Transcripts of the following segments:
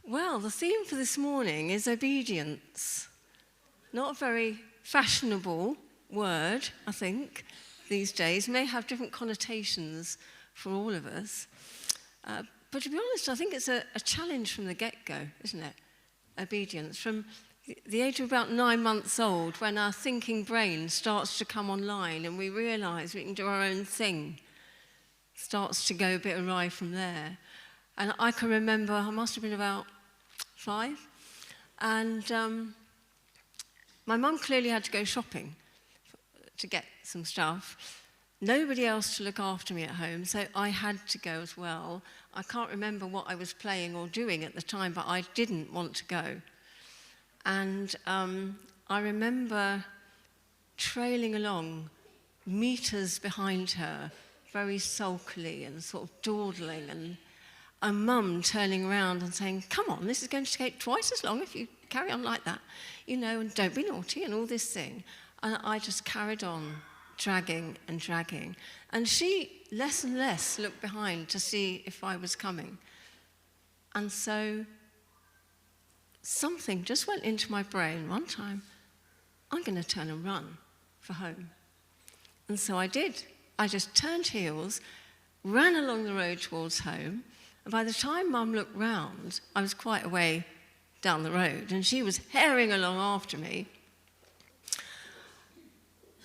Well, the theme for this morning is obedience. Not a very fashionable word, I think, these days. May have different connotations for all of us. But to be honest, I think it's a challenge from the get-go, isn't it? Obedience. From the age of about 9 months old, when our thinking brain starts to come online and we realise we can do our own thing, starts to go a bit awry from there. And I can remember, I must have been about 5, and my mum clearly had to go shopping to get some stuff. Nobody else to look after me at home, so I had to go as well. I can't remember what I was playing or doing at the time, but I didn't want to go. And I remember trailing along, meters behind her, very sulkily and sort of dawdling, and Mum turning around and saying, "Come on, this is going to take twice as long if you carry on like that, and don't be naughty," and all this thing. And I just carried on dragging and dragging. And she less and less looked behind to see if I was coming. And so something just went into my brain one time. I'm going to turn and run for home. And so I did. I just turned heels, ran along the road towards home, and by the time Mum looked round, I was quite a way down the road, and she was herring along after me.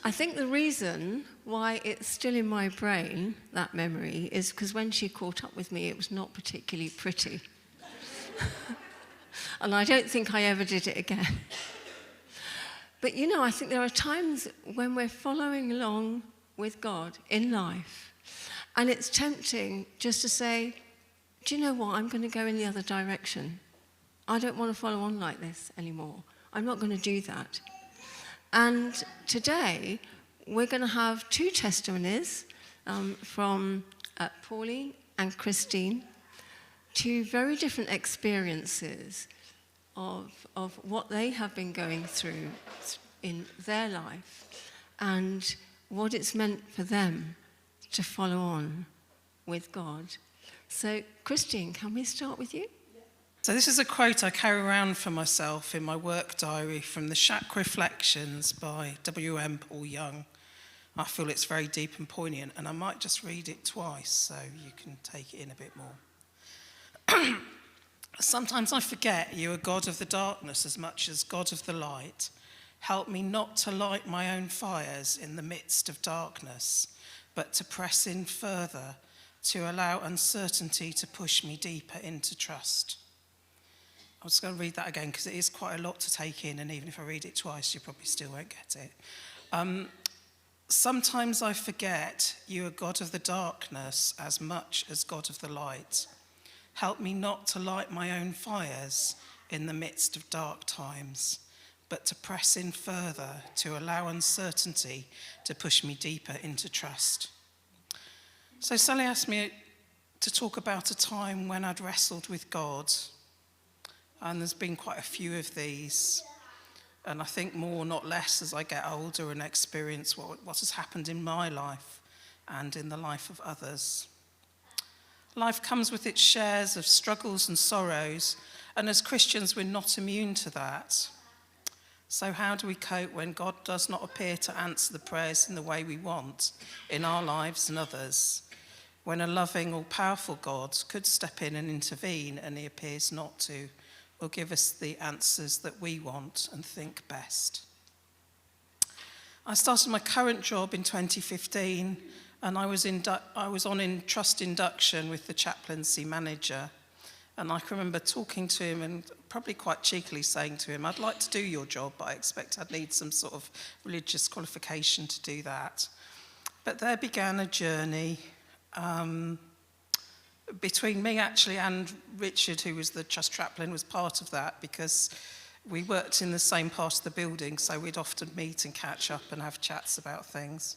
I think the reason why it's still in my brain, that memory, is because when she caught up with me, it was not particularly pretty. And I don't think I ever did it again. But I think there are times when we're following along with God in life, and it's tempting just to say, "Do you know what? I'm going to go in the other direction. I don't want to follow on like this anymore. I'm not going to do that." And today, we're going to have 2 testimonies from Pauline and Christine, 2 very different experiences of what they have been going through in their life and what it's meant for them to follow on with God. So, Christine, can we start with you? So this is a quote I carry around for myself in my work diary from the Shack Reflections by W.M. Paul Young. I feel it's very deep and poignant, and I might just read it twice so you can take it in a bit more. Sometimes I forget you are God of the darkness as much as God of the light. Help me not to light my own fires in the midst of darkness, but to press in further, to allow uncertainty to push me deeper into trust. I'm just going to read that again because it is quite a lot to take in, and even if I read it twice, you probably still won't get it. Sometimes I forget you are God of the darkness as much as God of the light. Help me not to light my own fires in the midst of dark times, but to press in further, to allow uncertainty to push me deeper into trust. So Sally asked me to talk about a time when I'd wrestled with God. And there's been quite a few of these. And I think more, not less, as I get older and experience what has happened in my life and in the life of others. Life comes with its shares of struggles and sorrows, and as Christians, we're not immune to that. So how do we cope when God does not appear to answer the prayers in the way we want in our lives and others? When a loving or powerful God could step in and intervene and he appears not to, or give us the answers that we want and think best. I started my current job in 2015, and I was on trust induction with the chaplaincy manager. And I can remember talking to him and probably quite cheekily saying to him, "I'd like to do your job, but I expect I'd need some sort of religious qualification to do that." But there began a journey between me actually and Richard, who was the trust chaplain, was part of that because we worked in the same part of the building, so we'd often meet and catch up and have chats about things.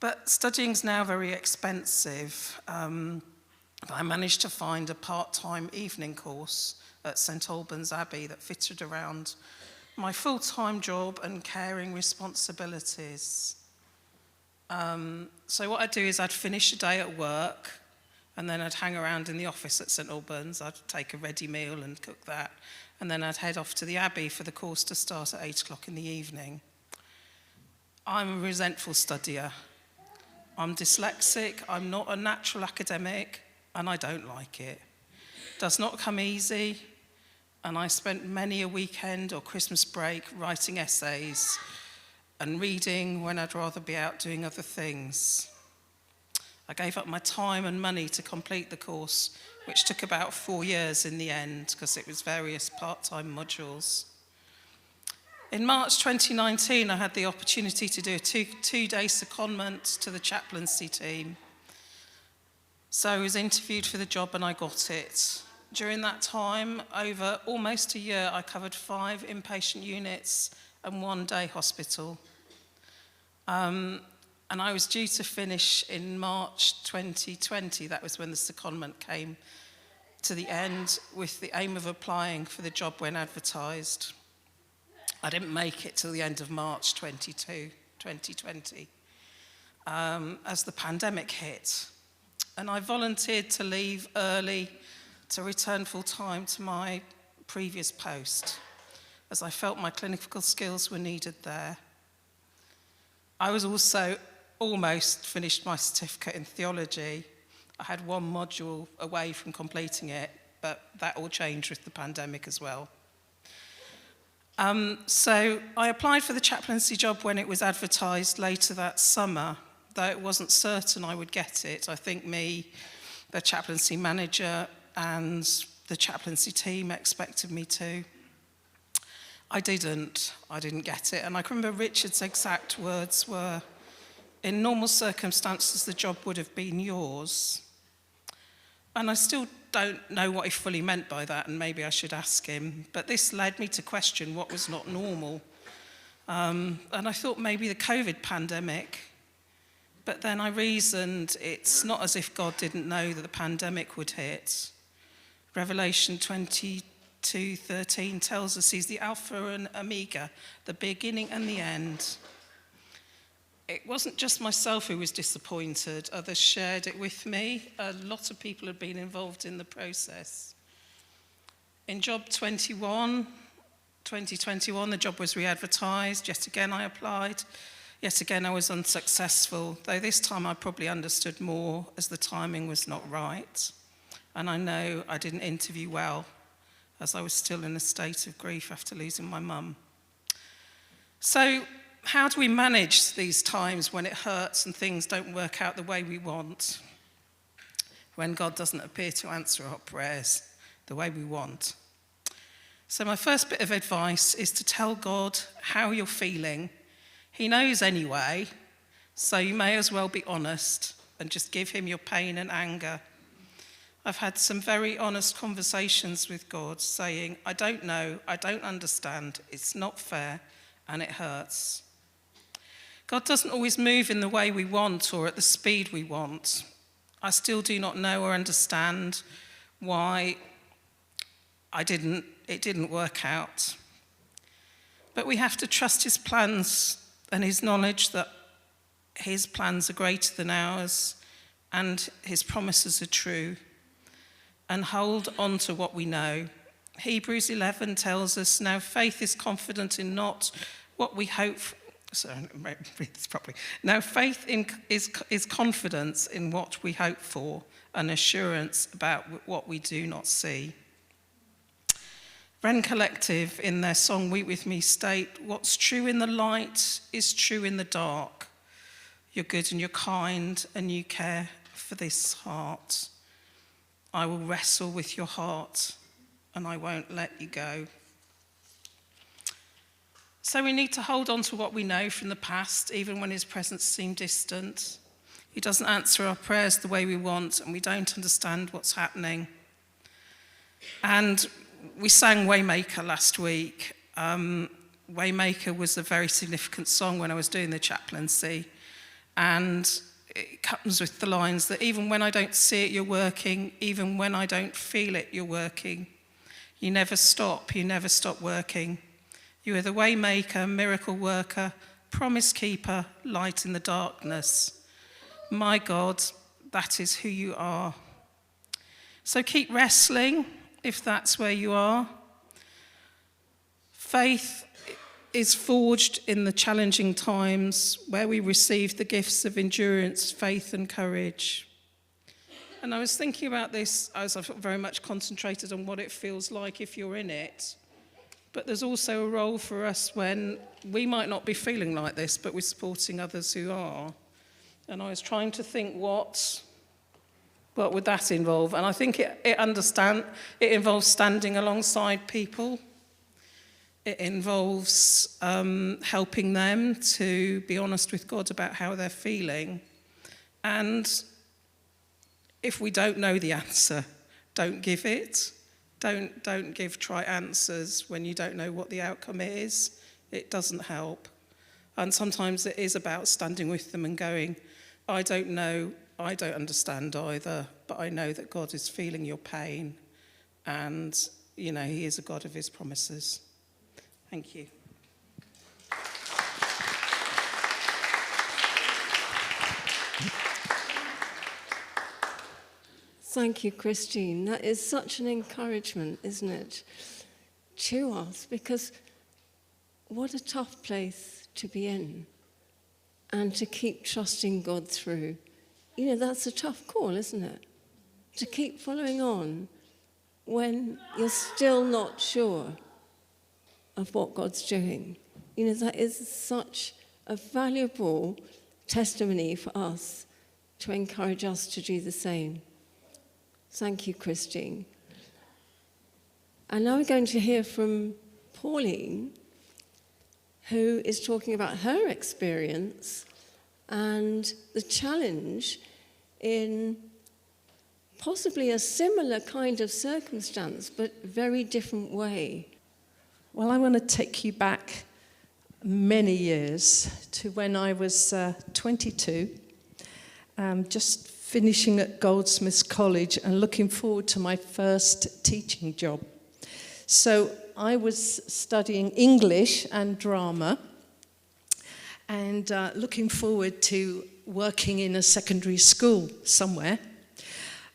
But studying's now very expensive. I managed to find a part-time evening course at St Albans Abbey that fitted around my full-time job and caring responsibilities. So what I'd do is I'd finish a day at work, And then I'd hang around in the office at St Albans. I'd take a ready meal and cook that. And then I'd head off to the Abbey for the course to start at 8 o'clock in the evening. I'm a resentful studier. I'm dyslexic, I'm not a natural academic, and I don't like it. It does not come easy, and I spent many a weekend or Christmas break writing essays and reading when I'd rather be out doing other things. I gave up my time and money to complete the course, which took about 4 years in the end, because it was various part-time modules. In March 2019, I had the opportunity to do a two-day secondment to the chaplaincy team. So I was interviewed for the job and I got it. During that time, over almost a year, I covered 5 inpatient units and 1 day hospital. And I was due to finish in March 2020. That was when the secondment came to the end, with the aim of applying for the job when advertised. I didn't make it till the end of March 2020, as the pandemic hit. And I volunteered to leave early to return full-time to my previous post, as I felt my clinical skills were needed there. I was also almost finished my certificate in theology. I had 1 module away from completing it, but that all changed with the pandemic as well. So I applied for the chaplaincy job when it was advertised later that summer, though it wasn't certain I would get it. I think me, the chaplaincy manager, and the chaplaincy team expected me to. I didn't get it. And I can remember Richard's exact words were, "In normal circumstances, the job would have been yours." And I still don't know what he fully meant by that, and maybe I should ask him. But this led me to question what was not normal. And I thought maybe the COVID pandemic. But then I reasoned it's not as if God didn't know that the pandemic would hit. Revelation 22:13 tells us he's the Alpha and Omega, the beginning and the end. It wasn't just myself who was disappointed. Others shared it with me. A lot of people had been involved in the process. In job 2021, the job was re-advertised. Yet again, I applied. Yet again, I was unsuccessful, though this time I probably understood more, as the timing was not right. And I know I didn't interview well, as I was still in a state of grief after losing my mum. So, how do we manage these times when it hurts and things don't work out the way we want? When God doesn't appear to answer our prayers the way we want? So my first bit of advice is to tell God how you're feeling. He knows anyway, so you may as well be honest and just give him your pain and anger. I've had some very honest conversations with God saying, I don't know, I don't understand, it's not fair, and it hurts. God doesn't always move in the way we want or at the speed we want. I still do not know or understand why it didn't work out. But we have to trust his plans and his knowledge that his plans are greater than ours and his promises are true, and hold on to what we know. Hebrews 11 tells us, now faith is confident in not what we hope for. Sorry, let me read this properly. Now faith is confidence in what we hope for, and assurance about what we do not see. Wren Collective, in their song Weep With Me, state, what's true in the light is true in the dark. You're good and you're kind and you care for this heart. I will wrestle with your heart and I won't let you go. So we need to hold on to what we know from the past, even when his presence seemed distant. He doesn't answer our prayers the way we want, and we don't understand what's happening. And we sang Waymaker last week. Waymaker was a very significant song when I was doing the chaplaincy. And it comes with the lines that even when I don't see it, you're working. Even when I don't feel it, you're working. You never stop working. You are the way maker, miracle worker, promise keeper, light in the darkness. My God, that is who you are. So keep wrestling if that's where you are. Faith is forged in the challenging times where we receive the gifts of endurance, faith and courage. And I was thinking about this as I've very much concentrated on what it feels like if you're in it. But there's also a role for us when we might not be feeling like this, but we're supporting others who are. And I was trying to think what would that involve? And I think it involves standing alongside people. It involves helping them to be honest with God about how they're feeling. And if we don't know the answer, don't give it. Don't give trite answers when you don't know what the outcome is. It doesn't help. And sometimes it is about standing with them and going, I don't know, I don't understand either, but I know that God is feeling your pain, and, you know, he is a God of his promises. Thank you. Thank you, Christine. That is such an encouragement, isn't it, to us, because what a tough place to be in, and to keep trusting God through. You know, that's a tough call, isn't it? To keep following on when you're still not sure of what God's doing. You know, that is such a valuable testimony for us to encourage us to do the same. Thank you, Christine. And now we're going to hear from Pauline, who is talking about her experience and the challenge in possibly a similar kind of circumstance, but very different way. Well, I want to take you back many years to when I was 22, just finishing at Goldsmiths College and looking forward to my first teaching job. So I was studying English and drama and looking forward to working in a secondary school somewhere.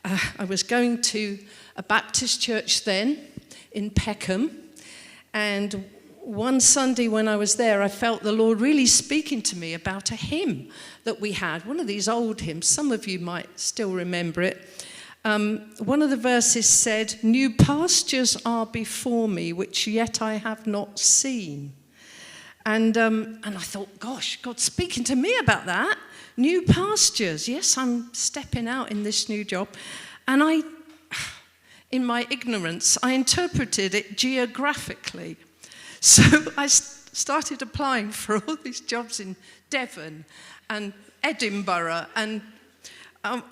I was going to a Baptist church then in Peckham, and one Sunday when I was there, I felt the Lord really speaking to me about a hymn that we had, one of these old hymns. Some of you might still remember it. One of the verses said, "New pastures are before me, which yet I have not seen." And I thought, gosh, God's speaking to me about that. New pastures. Yes, I'm stepping out in this new job. And I, in my ignorance, I interpreted it geographically. So I started applying for all these jobs in Devon and Edinburgh and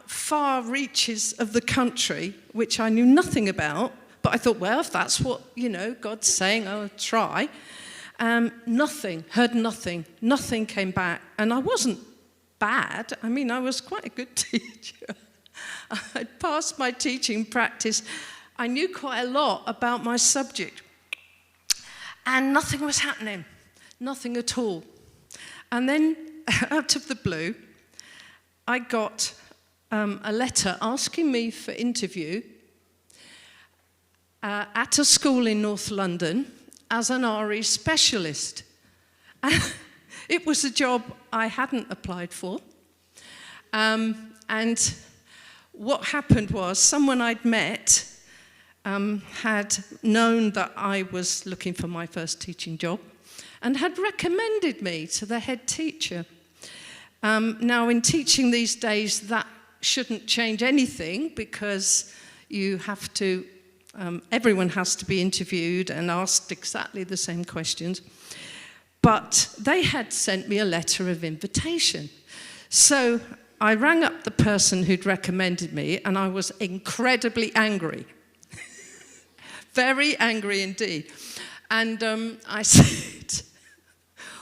far reaches of the country, which I knew nothing about. But I thought, well, if that's what, God's saying, I'll try. Nothing came back. And I wasn't bad. I mean, I was quite a good teacher. I'd passed my teaching practice. I knew quite a lot about my subject. And nothing was happening. Nothing at all. And then, out of the blue, I got a letter asking me for interview at a school in North London as an RE specialist. It was a job I hadn't applied for. And what happened was someone I'd met had known that I was looking for my first teaching job and had recommended me to the head teacher. Now, in teaching these days, that shouldn't change anything because you have to, everyone has to be interviewed and asked exactly the same questions. But they had sent me a letter of invitation. So I rang up the person who'd recommended me, and I was incredibly angry. Very angry indeed. And I said,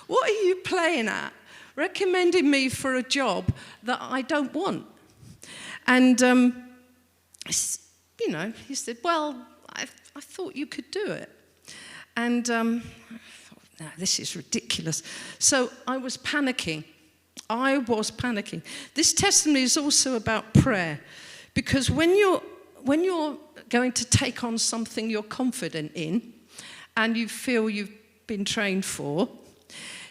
"What are you playing at? Recommending me for a job that I don't want?" And, he said, "Well, I thought you could do it." And I thought, no, this is ridiculous. So I was panicking. This testimony is also about prayer, because when when you're going to take on something you're confident in and you feel you've been trained for,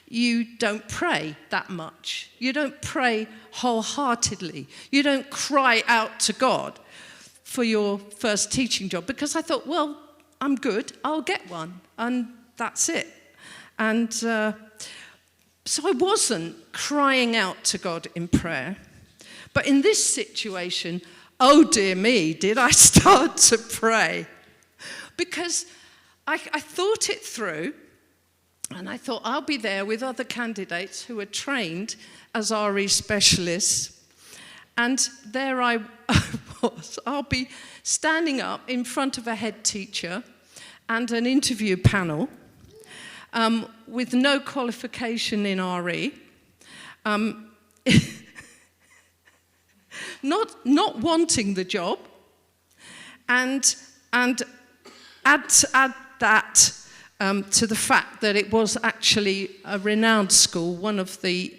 you don't pray that much. You don't pray wholeheartedly. You don't cry out to God for your first teaching job, because I thought, well, I'm good, I'll get one, and that's it. And so I wasn't crying out to God in prayer. But in this situation, oh dear me, did I start to pray. Because I thought it through, and I thought I'll be there with other candidates who are trained as RE specialists. And there I was. I'll be standing up in front of a head teacher and an interview panel with no qualification in RE. Not wanting the job, and add that to the fact that it was actually a renowned school, one of the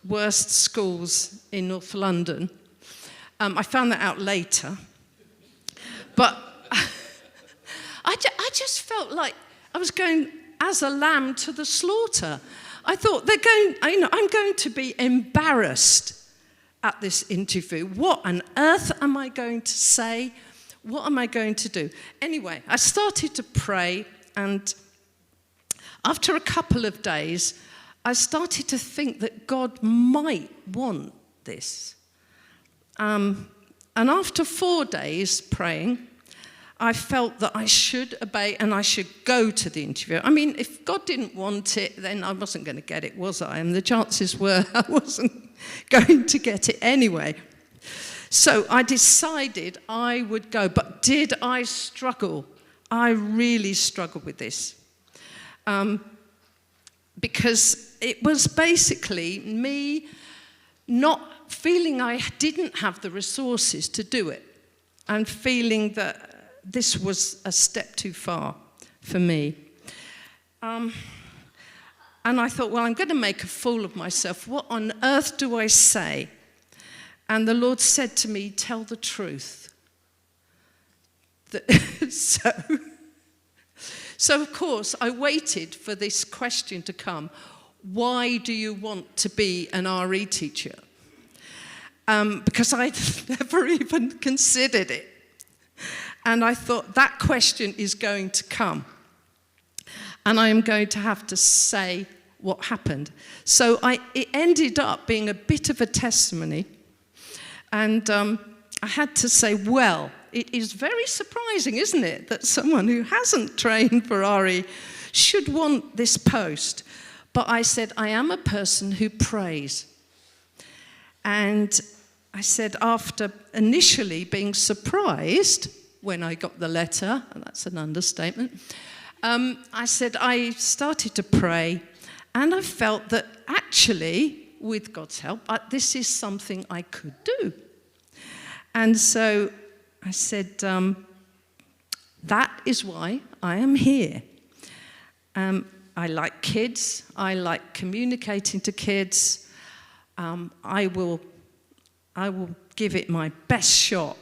worst schools in North London. I found that out later, but I just felt like I was going as a lamb to the slaughter. I thought I'm going to be embarrassed at this interview. What on earth am I going to say? What am I going to do? Anyway, I started to pray, and after a couple of days, I started to think that God might want this. And after 4 days praying, I felt that I should obey and I should go to the interview. I mean, if God didn't want it, then I wasn't going to get it, was I? And the chances were I wasn't going to get it anyway. So I decided I would go. But did I struggle? I really struggled with this. Because it was basically me not feeling I didn't have the resources to do it, and feeling that this was a step too far for me. And I thought, well, I'm going to make a fool of myself. What on earth do I say? And the Lord said to me, tell the truth. So, of course, I waited for this question to come. Why do you want to be an RE teacher? Because I'd never even considered it. And I thought, that question is going to come. And I am going to have to say what happened. So it ended up being a bit of a testimony. And I had to say, well, it is very surprising, isn't it, that someone who hasn't trained for RE should want this post. But I said, I am a person who prays. And I said, after initially being surprised when I got the letter, and that's an understatement, I said I started to pray, and I felt that actually, with God's help, this is something I could do. And so I said, that is why I am here. I like kids. I like communicating to kids. I will give it my best shot.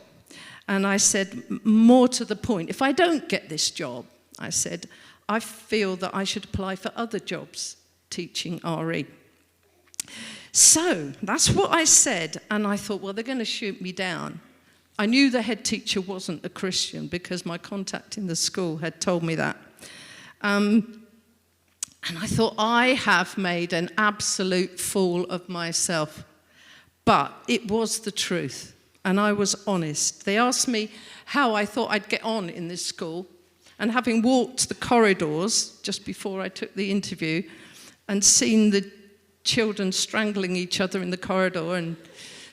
And I said, more to the point, if I don't get this job, I said, I feel that I should apply for other jobs teaching RE. So that's what I said, and I thought, well, they're going to shoot me down. I knew the head teacher wasn't a Christian because my contact in the school had told me that. And I thought, I have made an absolute fool of myself. But it was the truth, and I was honest. They asked me how I thought I'd get on in this school, and having walked the corridors just before I took the interview and seen the children strangling each other in the corridor and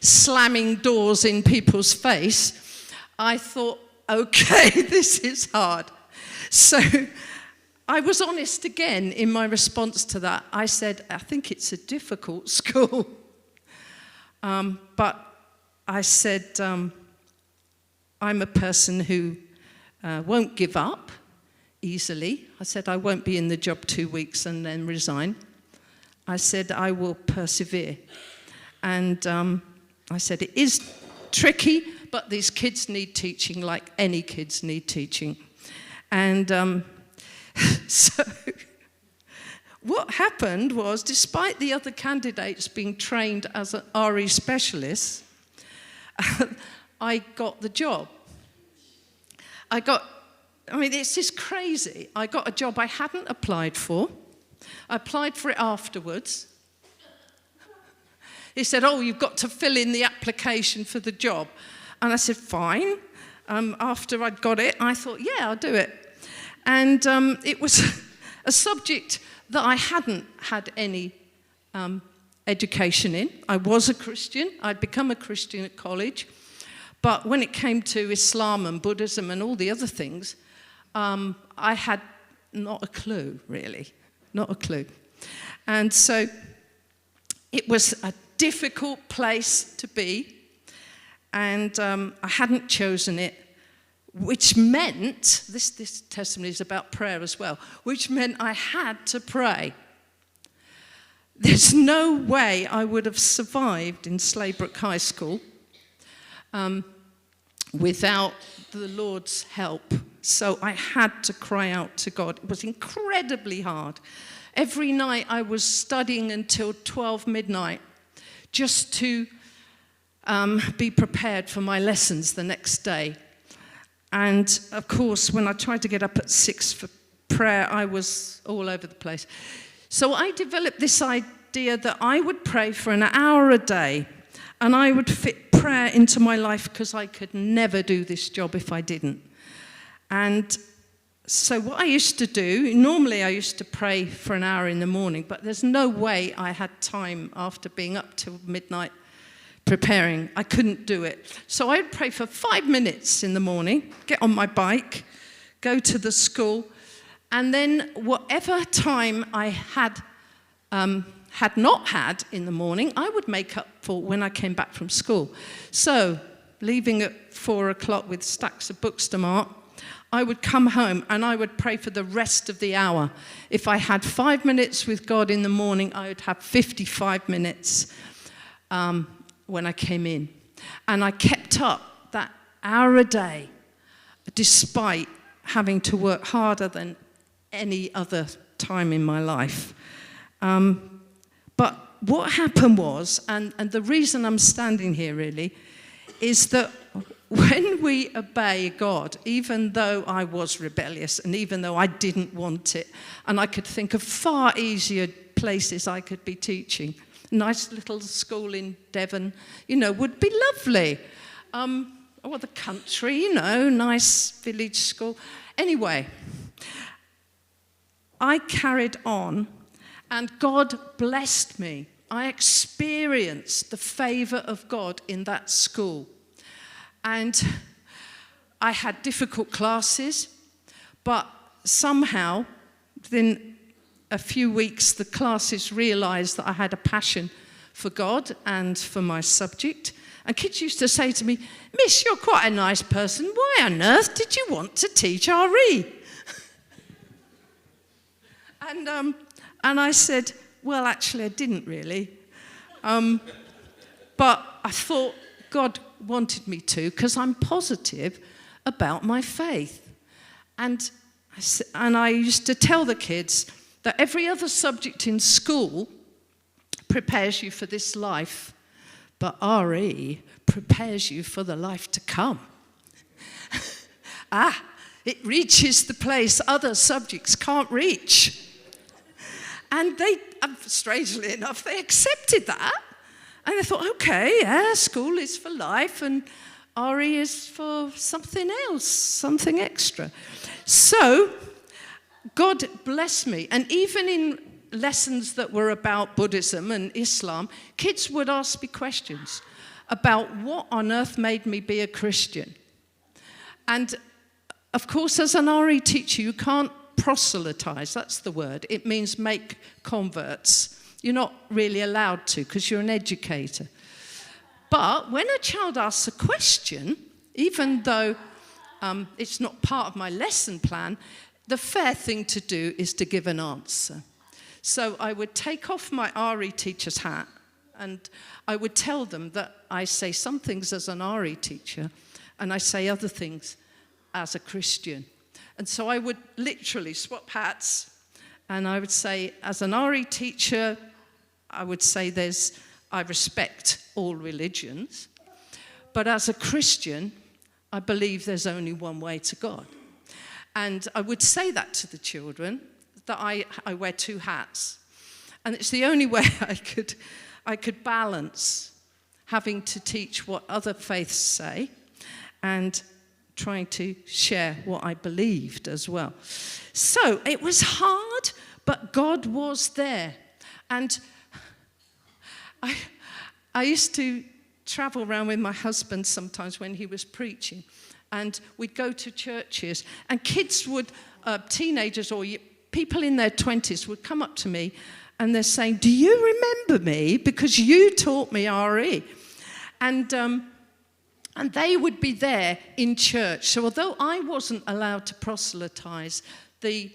slamming doors in people's face, I thought, okay, this is hard. So I was honest again in my response to that. I said, I think it's a difficult school. But I said, I'm a person who won't give up easily. I said, I won't be in the job 2 weeks and then resign. I said, I will persevere. And I said, it is tricky, but these kids need teaching like any kids need teaching. And so what happened was, despite the other candidates being trained as an RE specialist, I got the job. It's just crazy. I got a job I hadn't applied for. I applied for it afterwards. He said, oh, you've got to fill in the application for the job. And I said, fine. After I'd got it, I thought, yeah, I'll do it. And it was a subject that I hadn't had any education in. I was a Christian. I'd become a Christian at college. But when it came to Islam and Buddhism and all the other things, I had not a clue, really. Not a clue. And so it was a difficult place to be. And I hadn't chosen it, which meant, this testimony is about prayer as well, which meant I had to pray. There's no way I would have survived in Slaybrook High School without the Lord's help. So I had to cry out to God. It was incredibly hard. Every night I was studying until 12 midnight just to be prepared for my lessons the next day. And of course, when I tried to get up at 6 for prayer, I was all over the place. So I developed this idea that I would pray for an hour a day, and I would fit prayer into my life because I could never do this job if I didn't. And so what I used to do, normally I used to pray for an hour in the morning, but there's no way I had time after being up till midnight preparing. I couldn't do it. So I would pray for 5 minutes in the morning, get on my bike, go to the school, and then whatever time I had not had in the morning, I would make up for when I came back from school. So leaving at 4 o'clock with stacks of books to mark, I would come home and I would pray for the rest of the hour. If I had 5 minutes with God in the morning, I would have 55 minutes when I came in. And I kept up that hour a day, despite having to work harder than any other time in my life. But what happened was, and the reason I'm standing here really, is that when we obey God, even though I was rebellious and even though I didn't want it, and I could think of far easier places I could be teaching, nice little school in Devon, would be lovely. Or the country, nice village school. Anyway, I carried on, and God blessed me. I experienced the favor of God in that school. And I had difficult classes, but somehow, within a few weeks, the classes realized that I had a passion for God and for my subject. And kids used to say to me, "Miss, you're quite a nice person. Why on earth did you want to teach RE?" And I said, well, actually, I didn't really. But I thought God wanted me to because I'm positive about my faith. And I used to tell the kids that every other subject in school prepares you for this life, but RE prepares you for the life to come. It reaches the place other subjects can't reach. And they, strangely enough, they accepted that. And I thought, okay, yeah, school is for life and RE is for something else, something extra. So God blessed me. And even in lessons that were about Buddhism and Islam, kids would ask me questions about what on earth made me be a Christian. And of course, as an RE teacher, you can't proselytize, that's the word. It means make converts. You're not really allowed to because you're an educator. But when a child asks a question, even though it's not part of my lesson plan, the fair thing to do is to give an answer. So I would take off my RE teacher's hat And I would tell them that I say some things as an RE teacher, and I say other things as a Christian. And so I would literally swap hats, and I would say, as an RE teacher, I would say I respect all religions, but as a Christian, I believe there's only one way to God. And I would say that to the children, that I wear two hats. And it's the only way I could balance having to teach what other faiths say and trying to share what I believed as well. So it was hard, but God was there. And I used to travel around with my husband sometimes when he was preaching, and we'd go to churches, and kids would, teenagers or people in their 20s would come up to me, and they're saying, "Do you remember me? Because you taught me RE." And they would be there in church. So although I wasn't allowed to proselytize, the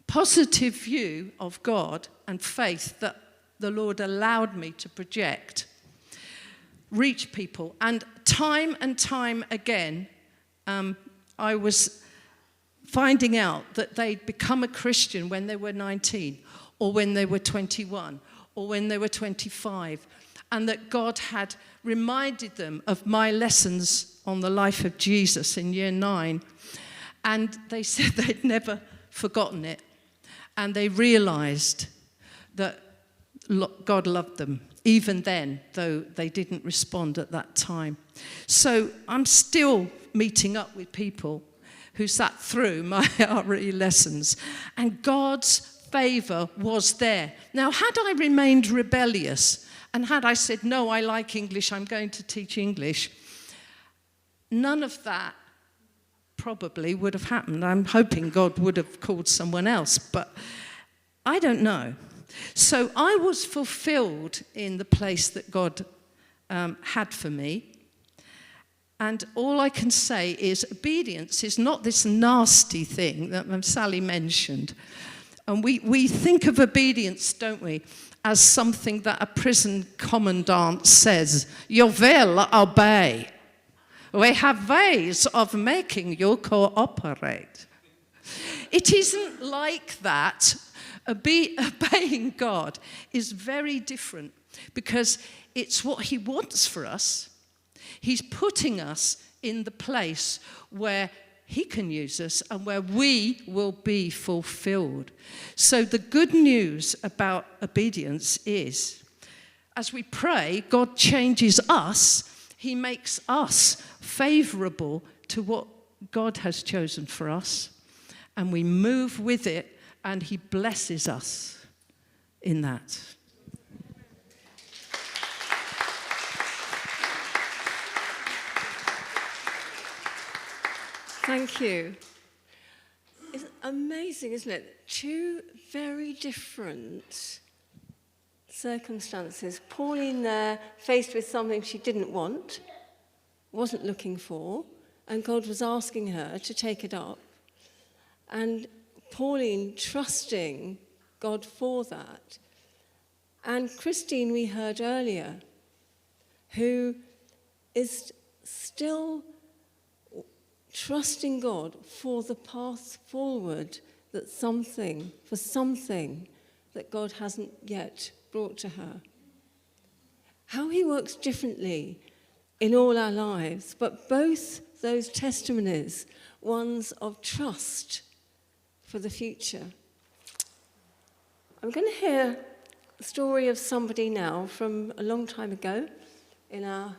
positive view of God and faith that the Lord allowed me to project reached people. And time again, I was finding out that they'd become a Christian when they were 19, or when they were 21, or when they were 25, and that God had reminded them of my lessons on the life of Jesus in year 9, and they said they'd never forgotten it, and they realized that God loved them, even then, though they didn't respond at that time. So I'm still meeting up with people who sat through my RE lessons, and God's favor was there. Now, had I remained rebellious, and had I said, "No, I like English, I'm going to teach English," none of that probably would have happened. I'm hoping God would have called someone else, but I don't know. So I was fulfilled in the place that God had for me. And all I can say is obedience is not this nasty thing that Sally mentioned. And we think of obedience, don't we, as something that a prison commandant says, "You will obey. We have ways of making you cooperate." It isn't like that. Obeying God is very different, because it's what he wants for us. He's putting us in the place where he can use us and where we will be fulfilled. So the good news about obedience is, as we pray, God changes us. He makes us favorable to what God has chosen for us, and we move with it, and he blesses us in that. Thank you. It's amazing, isn't it? Two very different circumstances. Pauline there, faced with something she didn't want, wasn't looking for, and God was asking her to take it up. And Pauline trusting God for that. And Christine, we heard earlier, who is still trusting God for the path forward, for something that God hasn't yet brought to her. How he works differently in all our lives, but both those testimonies, ones of trust for the future. I'm going to hear the story of somebody now from a long time ago in our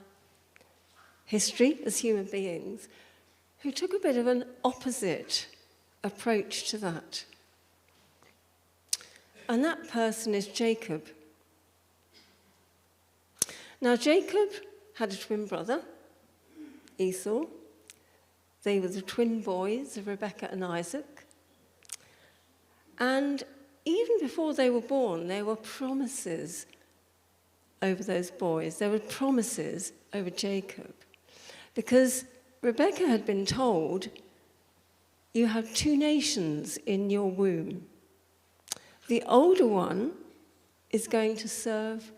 history as human beings, who took a bit of an opposite approach to that. And that person is Jacob. Now, Jacob had a twin brother, Esau. They were the twin boys of Rebekah and Isaac. And even before they were born, there were promises over those boys. There were promises over Jacob. Because Rebekah had been told, "You have 2 nations in your womb. The older one is going to serve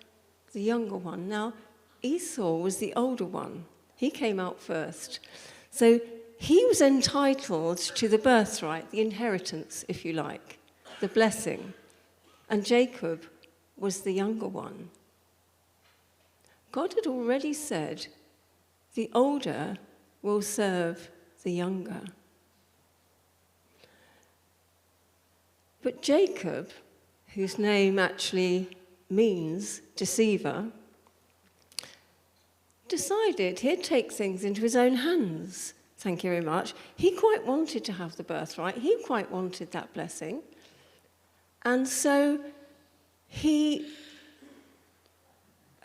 the younger one. Now, Esau was the older one. He came out first. So he was entitled to the birthright, the inheritance, if you like, the blessing. And Jacob was the younger one. God had already said, the older will serve the younger. But Jacob, whose name actually means deceiver, decided he'd take things into his own hands. Thank you very much. He quite wanted to have the birthright. He quite wanted that blessing. And so he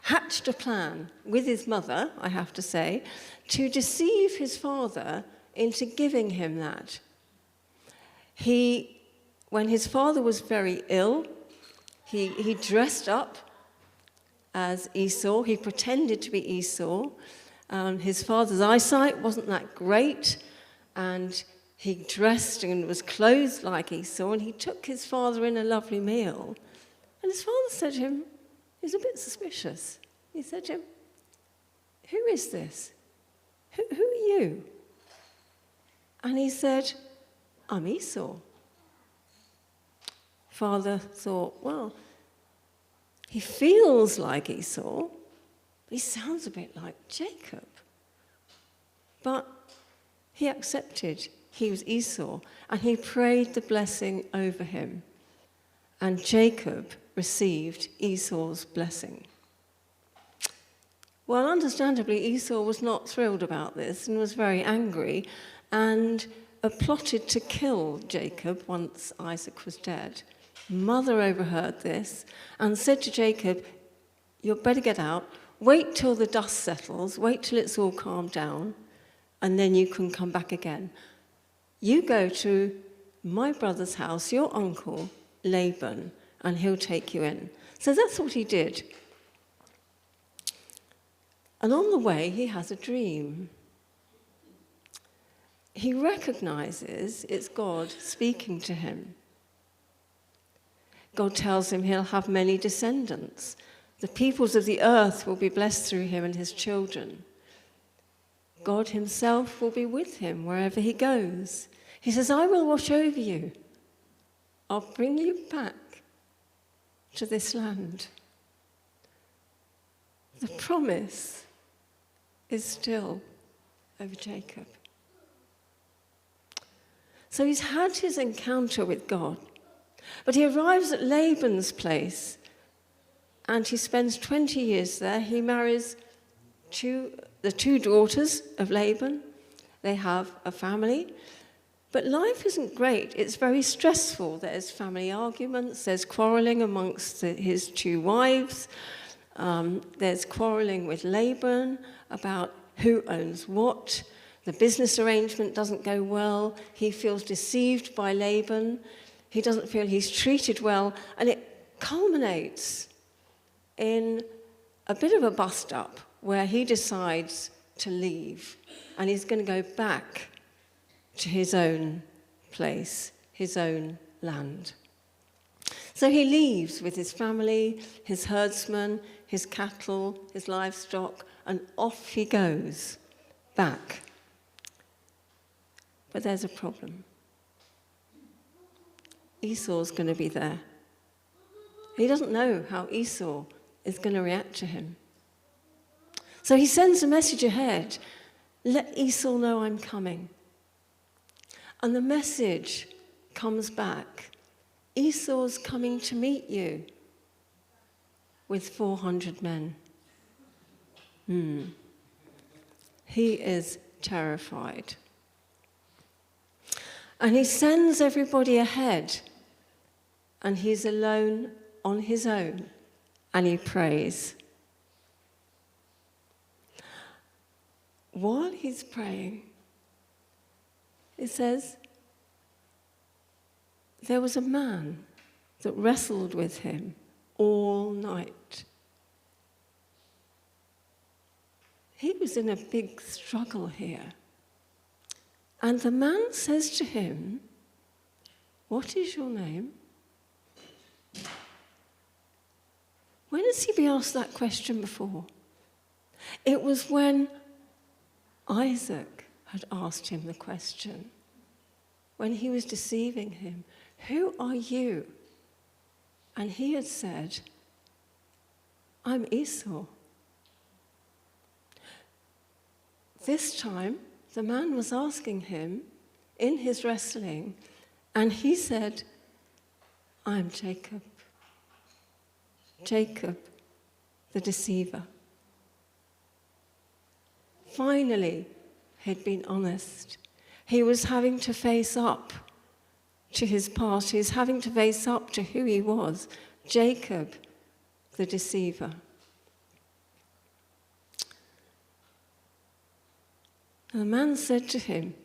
hatched a plan with his mother, I have to say, to deceive his father into giving him that. When his father was very ill, he dressed up as Esau. He pretended to be Esau. His father's eyesight wasn't that great, and he dressed and was clothed like Esau, and he took his father in a lovely meal. And his father said to him, he was a bit suspicious. He said to him, "Who is this? Who are you?" And he said, "I'm Esau." Father thought, well, he feels like Esau, but he sounds a bit like Jacob. But he accepted he was Esau, and he prayed the blessing over him. And Jacob received Esau's blessing. Well, understandably, Esau was not thrilled about this and was very angry and plotted to kill Jacob once Isaac was dead. Mother overheard this and said to Jacob, "You'd better get out, wait till the dust settles, wait till it's all calmed down, and then you can come back again. You go to my brother's house, your uncle, Laban, and he'll take you in." So that's what he did. And on the way, he has a dream. He recognizes it's God speaking to him. God tells him he'll have many descendants. The peoples of the earth will be blessed through him and his children. God himself will be with him wherever he goes. He says, "I will watch over you. I'll bring you back to this land." The promise is still over Jacob. So he's had his encounter with God, but he arrives at Laban's place and he spends 20 years there. He marries the two daughters of Laban. They have a family. But life isn't great. It's very stressful. There's family arguments. There's quarreling amongst his two wives. There's quarreling with Laban about who owns what. The business arrangement doesn't go well. He feels deceived by Laban. He doesn't feel he's treated well. And it culminates in a bit of a bust-up where he decides to leave. And he's going to go back to his own place, his own land. So he leaves with his family, his herdsmen, his cattle, his livestock, and off he goes back. But there's a problem. Esau's going to be there. He doesn't know how Esau is going to react to him. So he sends a message ahead. "Let Esau know I'm coming." And the message comes back. "Esau's coming to meet you with 400 men. He is terrified. And he sends everybody ahead, and he's alone on his own, and he prays. While he's praying, it says, there was a man that wrestled with him all night. He was in a big struggle here. And the man says to him, "What is your name?" When has he been asked that question before? It was when Isaac had asked him the question, when he was deceiving him, "Who are you?" And he had said, "I'm Esau." This time, the man was asking him in his wrestling, and he said, "I'm Jacob. Jacob, the deceiver." Finally, he'd been honest. He was having to face up to his past. He was having to face up to who he was, Jacob, the deceiver. And the man said to him,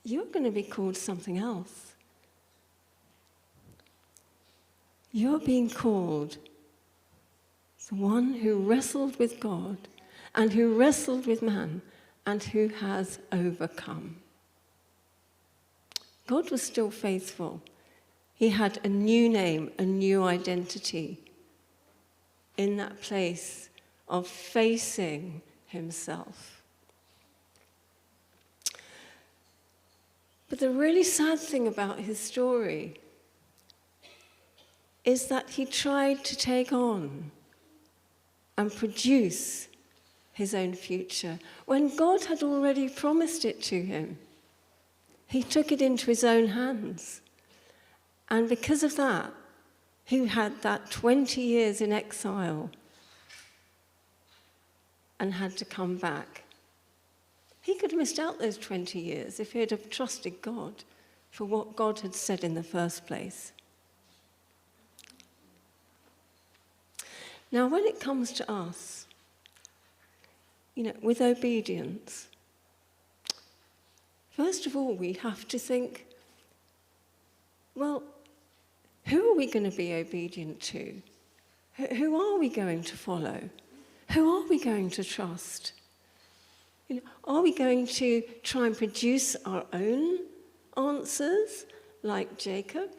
"You're going to be called something else. You're being called the one who wrestled with God and who wrestled with man and who has overcome." God was still faithful. He had a new name, a new identity in that place of facing himself. But the really sad thing about his story is that he tried to take on and produce his own future when God had already promised it to him. He took it into his own hands. And because of that, he had that 20 years in exile and had to come back. He could have missed out those 20 years if he had have trusted God for what God had said in the first place. Now, when it comes to us, with obedience, first of all, we have to think, well, who are we going to be obedient to? Who are we going to follow? Who are we going to trust? Are we going to try and produce our own answers like Jacob?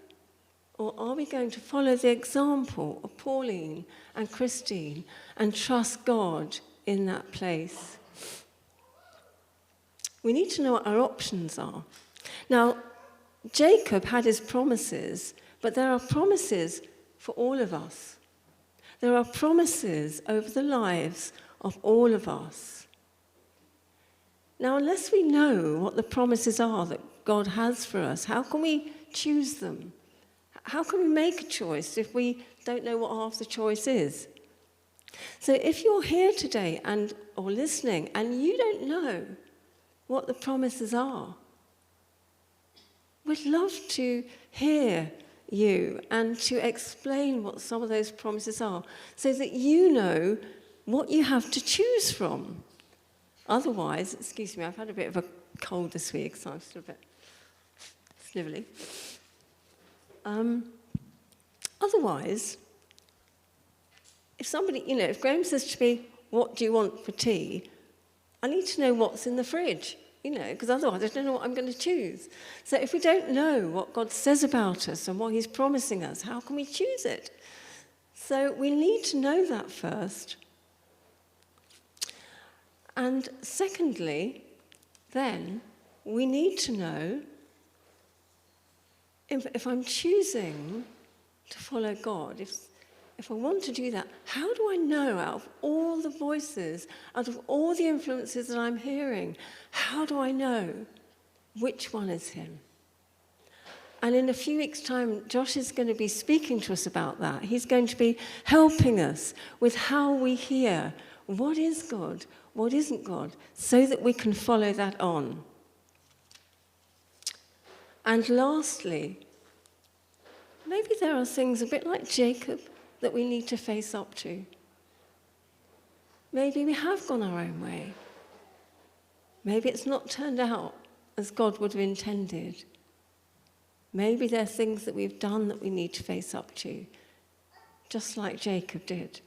Or are we going to follow the example of Pauline and Christine and trust God in that place? We need to know what our options are. Now, Jacob had his promises, but there are promises for all of us. There are promises over the lives of all of us. Now, unless we know what the promises are that God has for us, how can we choose them? How can we make a choice if we don't know what half the choice is? So if you're here today or listening and you don't know what the promises are, we'd love to hear you and to explain what some of those promises are so that you know what you have to choose from. Otherwise, excuse me, I've had a bit of a cold this week, so I'm still a bit snivelly. Otherwise, if Graham says to me, "What do you want for tea?" I need to know what's in the fridge, because otherwise I don't know what I'm going to choose. So if we don't know what God says about us and what he's promising us, how can we choose it? So we need to know that first. And secondly, then, we need to know if I'm choosing to follow God, if I want to do that, how do I know out of all the voices, out of all the influences that I'm hearing, how do I know which one is him? And in a few weeks' time, Josh is going to be speaking to us about that. He's going to be helping us with how we hear what is God, what isn't God, so that we can follow that on. And lastly, maybe there are things a bit like Jacob that we need to face up to. Maybe we have gone our own way. Maybe it's not turned out as God would have intended. Maybe there are things that we've done that we need to face up to, just like Jacob did.